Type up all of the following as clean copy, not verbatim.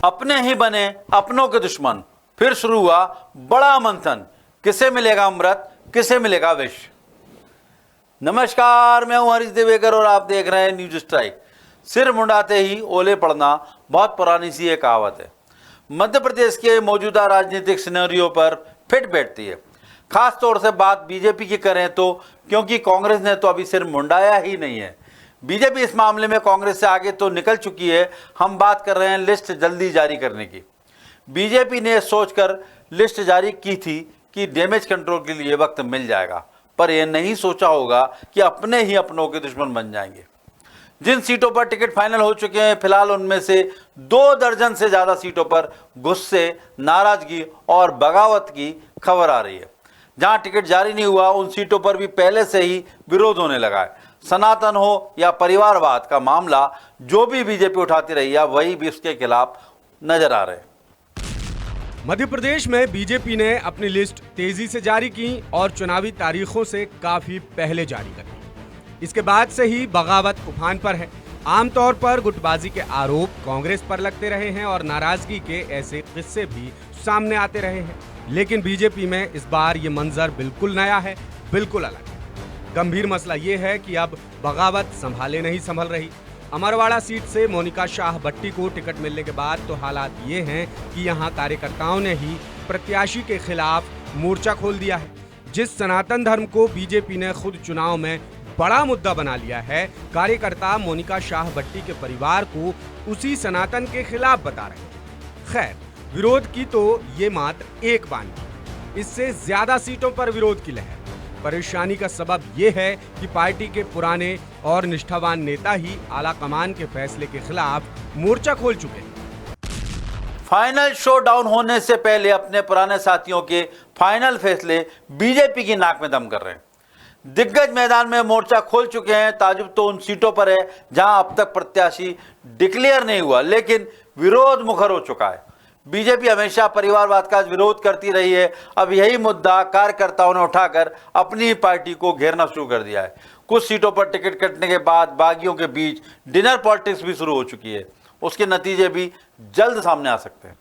अपने ही बने अपनों के दुश्मन। फिर शुरू हुआ बड़ा मंथन, किसे मिलेगा अमृत, किसे मिलेगा विष। नमस्कार, मैं हूं हरीश देवेकर और आप देख रहे हैं न्यूज स्ट्राइक। सिर मुंडाते ही ओले पड़ना बहुत पुरानी सी एक कहावत है। मध्य प्रदेश के मौजूदा राजनीतिक सिनेरियो पर फिट बैठती है। खास तौर से बात बीजेपी की करें तो, क्योंकि कांग्रेस ने तो अभी सिर मुंडाया ही नहीं है। बीजेपी इस मामले में कांग्रेस से आगे तो निकल चुकी है। हम बात कर रहे हैं लिस्ट जल्दी जारी करने की। बीजेपी ने सोचकर लिस्ट जारी की थी कि डैमेज कंट्रोल के लिए वक्त मिल जाएगा, पर यह नहीं सोचा होगा कि अपने ही अपनों के दुश्मन बन जाएंगे। जिन सीटों पर टिकट फाइनल हो चुके हैं, फिलहाल उनमें से 2 दर्जन से ज्यादा सीटों पर गुस्से, नाराजगी और बगावत की खबर आ रही है। जहां टिकट जारी नहीं हुआ, उन सीटों पर भी पहले से ही विरोध होने लगा है। सनातन हो या परिवारवाद का मामला जो भी बीजेपी उठाती रही है, वही भी उसके खिलाफ नजर आ रहे हैं। मध्य प्रदेश में बीजेपी ने अपनी लिस्ट तेजी से जारी की और चुनावी तारीखों से काफी पहले जारी कर दी। इसके बाद से ही बगावत उफान पर है। आमतौर पर गुटबाजी के आरोप कांग्रेस पर लगते रहे हैं और नाराजगी के ऐसे किस्से भी सामने आते रहे हैं, लेकिन बीजेपी में इस बार ये मंजर बिल्कुल नया है, बिल्कुल अलग है। गंभीर मसला ये है कि अब बगावत संभाले नहीं संभल रही। अमरवाड़ा सीट से मोनिका शाह भट्टी को टिकट मिलने के बाद तो हालात ये हैं कि यहाँ कार्यकर्ताओं ने ही प्रत्याशी के खिलाफ मोर्चा खोल दिया है। जिस सनातन धर्म को बीजेपी ने खुद चुनाव में बड़ा मुद्दा बना लिया है, कार्यकर्ता मोनिका शाह भट्टी के परिवार को उसी सनातन के खिलाफ बता रहे हैं। खैर, विरोध की तो ये मात्र एक बानी, इससे ज्यादा सीटों पर विरोध की लहर। परेशानी का सबब यह है कि पार्टी के पुराने और निष्ठावान नेता ही आला कमान के फैसले के खिलाफ मोर्चा खोल चुके हैं। फाइनल शो डाउन होने से पहले अपने पुराने साथियों के फाइनल फैसले बीजेपी की नाक में दम कर रहे हैं। दिग्गज मैदान में मोर्चा खोल चुके हैं। ताजुब तो उन सीटों पर है जहां अब तक प्रत्याशी डिक्लेयर नहीं हुआ, लेकिन विरोध मुखर हो चुका है। बीजेपी हमेशा परिवारवाद का विरोध करती रही है। अब यही मुद्दा कार्यकर्ताओं ने उठाकर अपनी पार्टी को घेरना शुरू कर दिया है। कुछ सीटों पर टिकट कटने के बाद बागियों के बीच डिनर पॉलिटिक्स भी शुरू हो चुकी है। उसके नतीजे भी जल्द सामने आ सकते हैं।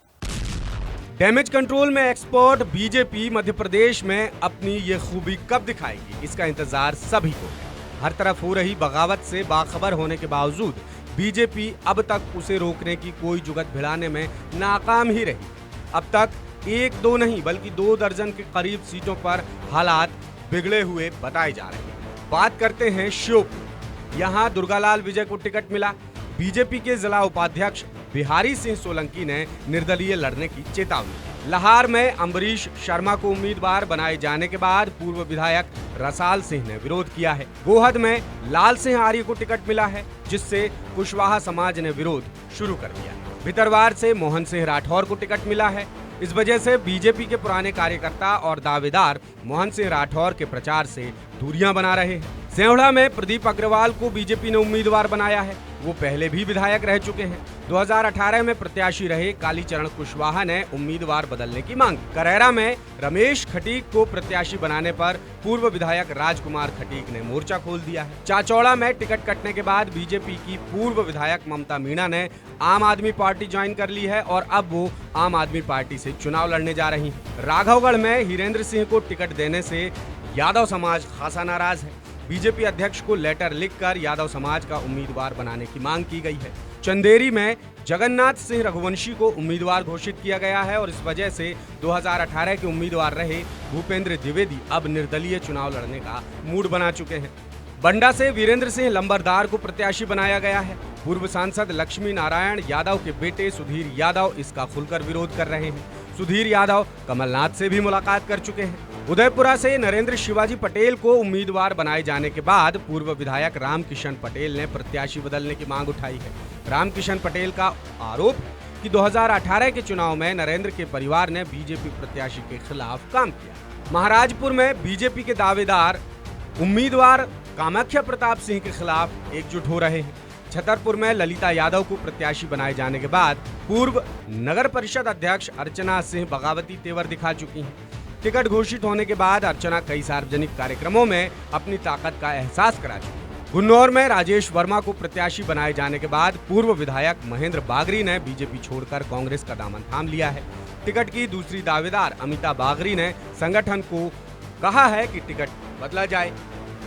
डैमेज कंट्रोल में एक्सपर्ट बीजेपी मध्य प्रदेश में अपनी ये खूबी कब दिखाएगी, इसका इंतजार सभी को है। हर तरफ हो रही बगावत से बाखबर होने के बावजूद बीजेपी अब तक उसे रोकने की कोई जुगत भिड़ाने में नाकाम ही रही। अब तक 1-2 नहीं बल्कि 2 दर्जन के करीब सीटों पर हालात बिगड़े हुए बताए जा रहे हैं। बात करते हैं श्योपुर। यहाँ दुर्गालाल विजय को टिकट मिला। बीजेपी के जिला उपाध्यक्ष बिहारी सिंह सोलंकी ने निर्दलीय लड़ने की चेतावनी। लाहौर में अम्बरीश शर्मा को उम्मीदवार बनाए जाने के बाद पूर्व विधायक रसाल सिंह ने विरोध किया है। गोहद में लाल सिंह आर्य को टिकट मिला है, जिससे कुशवाहा समाज ने विरोध शुरू कर दिया है। भितरवार से मोहन सिंह राठौर को टिकट मिला है। इस वजह से बीजेपी के पुराने कार्यकर्ता और दावेदार मोहन सिंह राठौर के प्रचार से दूरियां बना रहे हैं। सेवढ़ा में प्रदीप अग्रवाल को बीजेपी ने उम्मीदवार बनाया है। वो पहले भी विधायक रह चुके हैं। 2018 में प्रत्याशी रहे कालीचरण कुशवाहा ने उम्मीदवार बदलने की मांग। करेरा में रमेश खटीक को प्रत्याशी बनाने पर पूर्व विधायक राजकुमार खटीक ने मोर्चा खोल दिया है। चाचौड़ा में टिकट कटने के बाद बीजेपी की पूर्व विधायक ममता मीणा ने आम आदमी पार्टी ज्वाइन कर ली है और अब वो आम आदमी पार्टी से चुनाव लड़ने जा रही है। राघवगढ़ में हिरेंद्र सिंह को टिकट देने से यादव समाज खासा नाराज है। बीजेपी अध्यक्ष को लेटर लिखकर यादव समाज का उम्मीदवार बनाने की मांग की गई है। चंदेरी में जगन्नाथ सिंह रघुवंशी को उम्मीदवार घोषित किया गया है और इस वजह से 2018 के उम्मीदवार रहे भूपेंद्र द्विवेदी अब निर्दलीय चुनाव लड़ने का मूड बना चुके हैं। बंडा से वीरेंद्र सिंह लंबरदार को प्रत्याशी बनाया गया है। पूर्व सांसद लक्ष्मी नारायण यादव के बेटे सुधीर यादव इसका खुलकर विरोध कर रहे हैं। सुधीर यादव कमलनाथ से भी मुलाकात कर चुके हैं। उदयपुरा से नरेंद्र शिवाजी पटेल को उम्मीदवार बनाए जाने के बाद पूर्व विधायक रामकिशन पटेल ने प्रत्याशी बदलने की मांग उठाई है। रामकिशन पटेल का आरोप है कि 2018 के चुनाव में नरेंद्र के परिवार ने बीजेपी प्रत्याशी के खिलाफ काम किया। महाराजपुर में बीजेपी के दावेदार उम्मीदवार कामाख्या प्रताप सिंह के खिलाफ एकजुट हो रहे हैं। छतरपुर में ललिता यादव को प्रत्याशी बनाए जाने के बाद पूर्व नगर परिषद अध्यक्ष अर्चना सिंह बगावती तेवर दिखा चुकी हैं। टिकट घोषित होने के बाद अर्चना कई सार्वजनिक कार्यक्रमों में अपनी ताकत का एहसास करा चुकी है। गुन्नौर में राजेश वर्मा को प्रत्याशी बनाए जाने के बाद पूर्व विधायक महेंद्र बागरी ने बीजेपी छोड़कर कांग्रेस का दामन थाम लिया है। टिकट की दूसरी दावेदार अमिता बागरी ने संगठन को कहा है कि टिकट बदला जाए।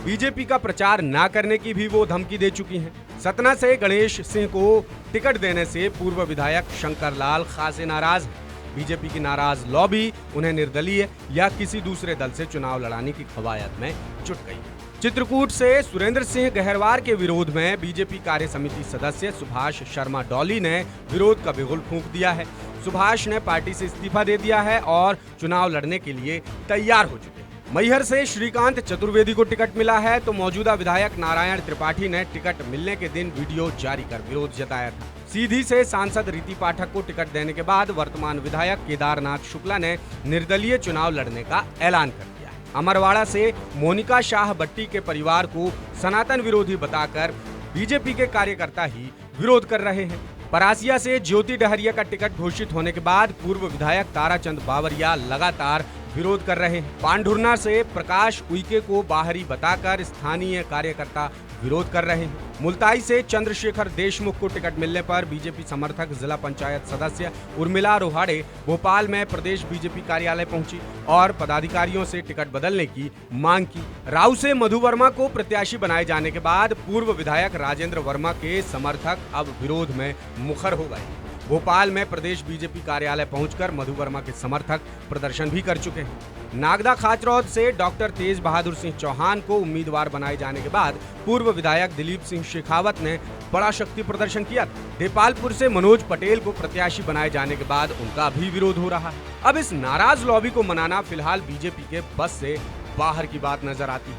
बीजेपी का प्रचार न करने की भी वो धमकी दे चुकी हैं। सतना से गणेश सिंह को टिकट देने से पूर्व विधायक शंकर लाल खासे नाराज हैं। बीजेपी की नाराज लॉबी उन्हें निर्दलीय या किसी दूसरे दल से चुनाव लड़ाने की कवायद में जुट गई। चित्रकूट से सुरेंद्र सिंह गहरवार के विरोध में बीजेपी कार्य समिति सदस्य सुभाष शर्मा डॉली ने विरोध का बिगुल फूंक दिया है। सुभाष ने पार्टी से इस्तीफा दे दिया है और चुनाव लड़ने के लिए तैयार हो चुके हैं। मैहर से श्रीकांत चतुर्वेदी को टिकट मिला है तो मौजूदा विधायक नारायण त्रिपाठी ने टिकट मिलने के दिन वीडियो जारी कर विरोध जताया था। सीधी से सांसद रीति पाठक को टिकट देने के बाद वर्तमान विधायक केदारनाथ शुक्ला ने निर्दलीय चुनाव लड़ने का ऐलान कर दिया है। अमरवाड़ा से मोनिका शाह बट्टी के परिवार को सनातन विरोधी बताकर बीजेपी के कार्यकर्ता ही विरोध कर रहे हैं। परासिया से ज्योति डहरिया का टिकट घोषित होने के बाद पूर्व विधायक ताराचंद बावरिया लगातार विरोध कर रहे हैं। पांढुर्ना से प्रकाश उइके को बाहरी बताकर स्थानीय कार्यकर्ता विरोध कर रहे हैं। मुल्ताई से चंद्रशेखर देशमुख को टिकट मिलने पर बीजेपी समर्थक जिला पंचायत सदस्य उर्मिला रोहाड़े भोपाल में प्रदेश बीजेपी कार्यालय पहुंची और पदाधिकारियों से टिकट बदलने की मांग की। राव से मधु वर्मा को प्रत्याशी बनाए जाने के बाद पूर्व विधायक राजेंद्र वर्मा के समर्थक अब विरोध में मुखर हो गए। भोपाल में प्रदेश बीजेपी कार्यालय पहुंचकर मधु वर्मा के समर्थक प्रदर्शन भी कर चुके हैं। नागदा खाचरौद से डॉक्टर तेज बहादुर सिंह चौहान को उम्मीदवार बनाए जाने के बाद पूर्व विधायक दिलीप सिंह शेखावत ने बड़ा शक्ति प्रदर्शन किया था। देपालपुर से मनोज पटेल को प्रत्याशी बनाए जाने के बाद उनका भी विरोध हो रहा है। अब इस नाराज लॉबी को मनाना फिलहाल बीजेपी के बस से बाहर की बात नजर आती है।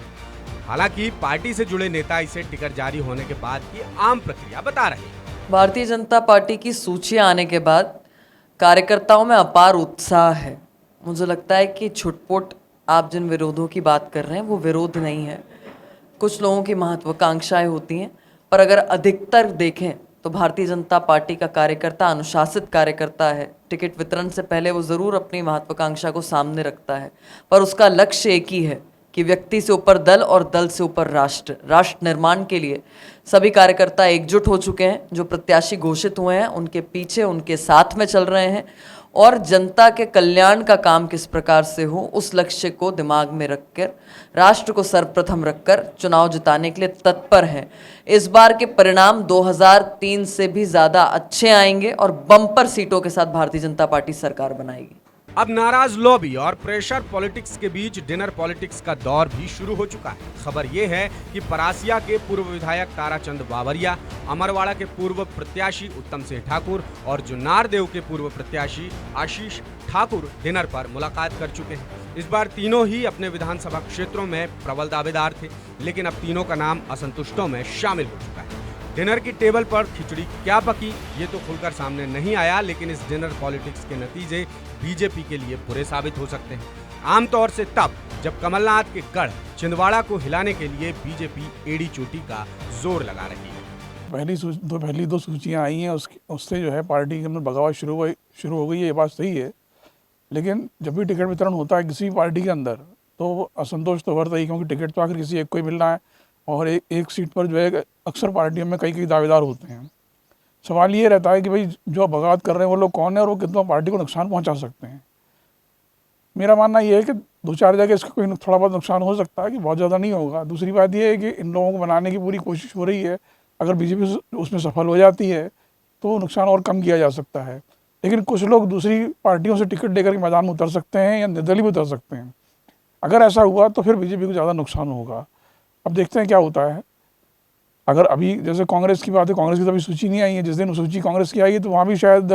हालांकि पार्टी से जुड़े नेता इसे टिकट जारी होने के बाद की आम प्रक्रिया बता रहे हैं। भारतीय जनता पार्टी की सूचियां आने के बाद कार्यकर्ताओं में अपार उत्साह है। मुझे लगता है कि छुटपुट आप जिन विरोधों की बात कर रहे हैं वो विरोध नहीं है। कुछ लोगों की महत्वाकांक्षाएं होती हैं, पर अगर अधिकतर देखें तो भारतीय जनता पार्टी का कार्यकर्ता अनुशासित कार्यकर्ता है। टिकट वितरण से पहले वो ज़रूर अपनी महत्वाकांक्षा को सामने रखता है, पर उसका लक्ष्य एक ही है कि व्यक्ति से ऊपर दल और दल से ऊपर राष्ट्र। राष्ट्र निर्माण के लिए सभी कार्यकर्ता एकजुट हो चुके हैं। जो प्रत्याशी घोषित हुए हैं उनके पीछे, उनके साथ में चल रहे हैं और जनता के कल्याण का काम किस प्रकार से हो उस लक्ष्य को दिमाग में रखकर, राष्ट्र को सर्वप्रथम रखकर चुनाव जिताने के लिए तत्पर हैं। इस बार के परिणाम 2003 से भी ज़्यादा अच्छे आएंगे और बम्पर सीटों के साथ भारतीय जनता पार्टी सरकार बनाएगी। अब नाराज लॉबी और प्रेशर पॉलिटिक्स के बीच डिनर पॉलिटिक्स का दौर भी शुरू हो चुका है। खबर यह है कि परासिया के पूर्व विधायक ताराचंद बावरिया, अमरवाड़ा के पूर्व प्रत्याशी उत्तम सिंह ठाकुर और जुन्नारदेव के पूर्व प्रत्याशी आशीष ठाकुर डिनर पर मुलाकात कर चुके हैं। इस बार तीनों ही अपने विधानसभा क्षेत्रों में प्रबल दावेदार थे, लेकिन अब तीनों का नाम असंतुष्टों में शामिल हो चुका है। डिनर की टेबल पर खिचड़ी क्या पकी ये तो खुलकर सामने नहीं आया, लेकिन इस डिनर पॉलिटिक्स के नतीजे बीजेपी के लिए बुरे साबित हो सकते हैं। आमतौर से तब जब कमलनाथ के गढ़ छिंदवाड़ा को हिलाने के लिए बीजेपी एड़ी चोटी का जोर लगा रही है। पहली दो सूचियां आई हैं, उससे जो है पार्टी के अंदर बगावत शुरू हो गई है, ये बात सही है। लेकिन जब भी टिकट वितरण होता है किसी पार्टी के अंदर तो असंतोष तो बढ़ता ही, क्योंकि टिकट तो आखिर किसी एक को ही मिलना है और एक सीट पर जो है अक्सर पार्टियों में कई दावेदार होते हैं। सवाल ये रहता है कि भाई जो बगावत कर रहे हैं वो लोग कौन है और वो कितना पार्टी को नुकसान पहुंचा सकते हैं। मेरा मानना ये है कि 2-4 जगह इसका कोई थोड़ा बहुत नुकसान हो सकता है, कि बहुत ज़्यादा नहीं होगा। दूसरी बात ये है कि इन लोगों को बनाने की पूरी कोशिश हो रही है। अगर बीजेपी उसमें सफल हो जाती है तो नुकसान और कम किया जा सकता है। लेकिन कुछ लोग दूसरी पार्टियों से टिकट लेकर के मैदान में उतर सकते हैं या निर्दलीय भी उतर सकते हैं। अगर ऐसा हुआ तो फिर बीजेपी को ज़्यादा नुकसान होगा। अब देखते हैं क्या होता है। अगर अभी जैसे कांग्रेस की बात है, कांग्रेस की तो अभी सूची नहीं आई है। जिस दिन सूची कांग्रेस की आएगी तो वहाँ भी शायद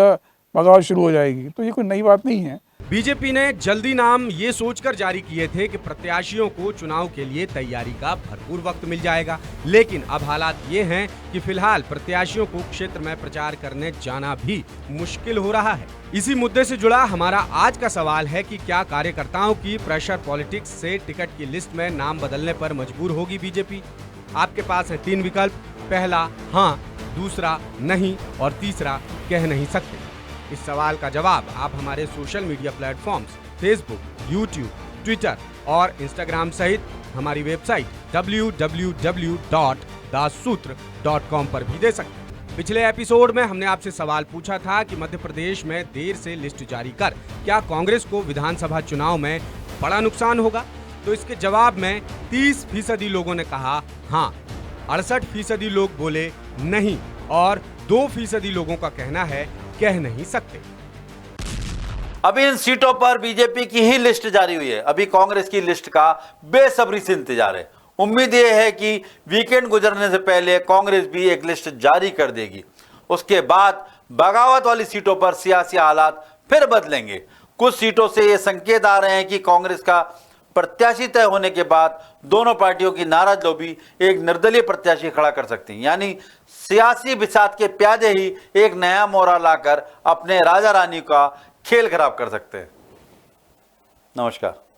बगावत शुरू हो जाएगी। तो ये कोई नई बात नहीं है। बीजेपी ने जल्दी नाम ये सोचकर जारी किए थे कि प्रत्याशियों को चुनाव के लिए तैयारी का भरपूर वक्त मिल जाएगा, लेकिन अब हालात ये हैं कि फिलहाल प्रत्याशियों को क्षेत्र में प्रचार करने जाना भी मुश्किल हो रहा है। इसी मुद्दे से जुड़ा हमारा आज का सवाल है कि क्या कार्यकर्ताओं की प्रेशर पॉलिटिक्स से टिकट की लिस्ट में नाम बदलने पर मजबूर होगी बीजेपी? आपके पास है 3 विकल्प। पहला हाँ, दूसरा नहीं और तीसरा कह नहीं सकते। इस सवाल का जवाब आप हमारे social media platforms Facebook, YouTube, Twitter और इंस्टाग्राम सहित हमारी वेबसाइट www.newsustrai.in दासूत्र.com पर भी दे सकते हैं। पिछले एपिसोड में हमने आपसे सवाल पूछा था कि मध्य प्रदेश में देर से लिस्ट जारी कर क्या कांग्रेस को विधानसभा चुनाव में बड़ा नुकसान होगा, तो इसके जवाब में 30% लोगों ने कहा हाँ, 68% लोग बोले नहीं और 2% लोगों का कहना है कह नहीं सकते। अभी इन सीटों पर बीजेपी की ही लिस्ट जारी हुई है। अभी कांग्रेस की लिस्ट का बेसब्री से इंतजार है। उम्मीद यह है कि वीकेंड गुजरने से पहले कांग्रेस भी एक लिस्ट जारी कर देगी। उसके बाद बगावत वाली सीटों पर सियासी हालात फिर बदलेंगे। कुछ सीटों से ये संकेत आ रहे हैं कि कांग्रेस का प्रत्याशी तय होने के बाद दोनों पार्टियों की नाराज लॉबी एक निर्दलीय प्रत्याशी खड़ा कर सकती है, यानी सियासी बिसात के प्यादे ही एक नया मोहरा लाकर अपने राजा रानी का खेल खराब कर सकते हैं। नमस्कार।